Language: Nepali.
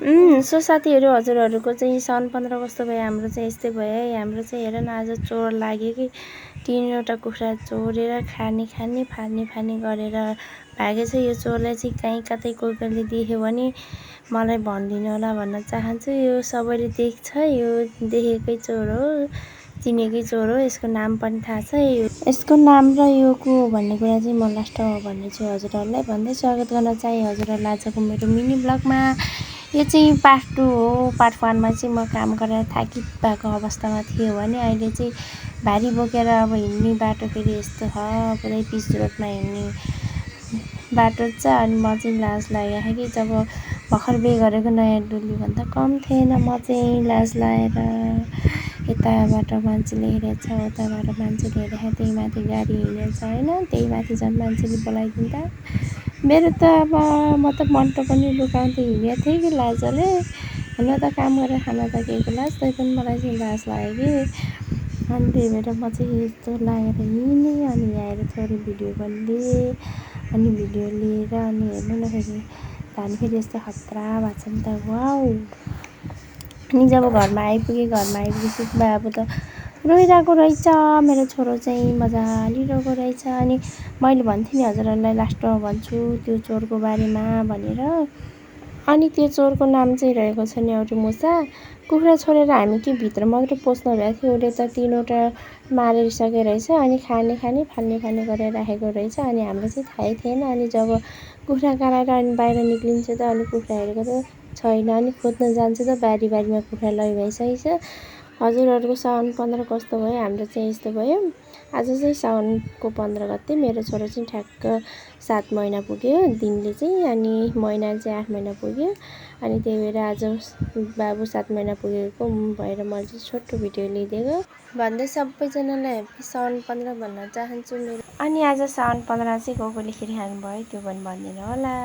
सो साथीहरू हजुरहरूको चाहिँ साउन 15 कस्तो भयो? हाम्रो चाहिँ यस्तै भयो है। हाम्रो चाहिँ हेर न आज चोर लाग्यो कि 3वटा कुखुरा चोरेर खाने फाल्ने गरेर भागेछ। यो चोरलाई चाहिँ कहीँ कतै कोही कोहीले देख्यो भने मलाई भनिदिनु होला भन्न चाहन्छु। यो सबैले देख्छ, यो देखेकै चोर हो, चिनेकै चोर हो। यसको नाम पनि थाहा छ। यसको नाम र यो को हो भन्ने कुरा चाहिँ म लास्टमा भन्नेछु हजुरहरूलाई। भन्दै स्वागत गर्न चाहे हजुरहरूलाई आजको मेरो मिनी ब्लगमा। यो चाहिँ पार्ट 2 हो। पार्ट 1 मा चाहिँ म काम गरेर थाकित भएको अवस्थामा थियो भने अहिले चाहिँ भारी बोकेर अब हिँड्ने बाटो फेरि यस्तो छ, पुरै पिच रोडमा हिँड्ने बाटो छ। अनि म चाहिँ लाज लागेको कि जब भर्खर बिहे गरेको नयाँ डुलीभन्दा कम थिएन म चाहिँ लाज लाएर यताबाट मान्छेले हेरेछ, उताबाट मान्छेले हेरेछ, त्यही माथि गाडी हिँडेछ होइन, त्यही माथि झन् मान्छेले बोलाइदिँदा मेरो त अब म त मन्टो पनि लुकाउँदै हिँडेको थिएँ कि लाजले। हुन त काम गरेर खान त केहीको लाज, तै पनि मलाई चाहिँ लाज लाग्यो कि। अनि त्यही भएर म चाहिँ यस्तो लागेर हिँडेँ। अनि आएर थोरै भिडियो पनि लिएँ। अनि भिडियो लिएर अनि हेर्नु न फेरि धान फेरि यस्तो खतरा भएको छ नि त, वाउ। अनि जब घरमा आइपुगेपछि बाबु त रोइरहेको रहेछ। मेरो छोरो चाहिँ मजाले रोएको रहेछ। अनि मैले भन्थेँ नि हजुरहरूलाई लास्टमा भन्छु त्यो चोरको बारेमा भनेर। अनि त्यो चोरको नाम चाहिँ रहेको छ न्याउरी मुसा। कुखुरा छोडेर हामी के भित्र मात्रै पस्नु भएको थियो, उसले त 3वटा मारिसके रहेछ। अनि खाने फाल्ने गरेर राखेको रहेछ। अनि हामीलाई चाहिँ थाहै थिएन। अनि जब कुखुरा कराएर अनि बाहिर निक्लिन्छ त अनि कुखुरा हेरेको त छैन। अनि खोज्न जान्छ त बारीमा कुखुरा लैभइसकेछ। हजुरहरूको साउन 15 कस्तो भयो? हाम्रो चाहिँ यस्तो भयो। आज चाहिँ साउनको 15 गते मेरो छोरो चाहिँ ठ्याक्क 7 महिना पुग्यो दिनले चाहिँ। अनि महिनाले चाहिँ 8 महिना पुग्यो। अनि त्यही भएर आज बाबु 7 महिना पुगेको भएर मैले चाहिँ छोटो भिडियो लिइदिएको भन्दै सबैजनालाई ह्याप्पी साउन 15 भन्न चाहन्छु मेरो। अनि आज साउन 15 चाहिँ को कोले खिर खानुभयो त्यो पनि भनिदिनु होला।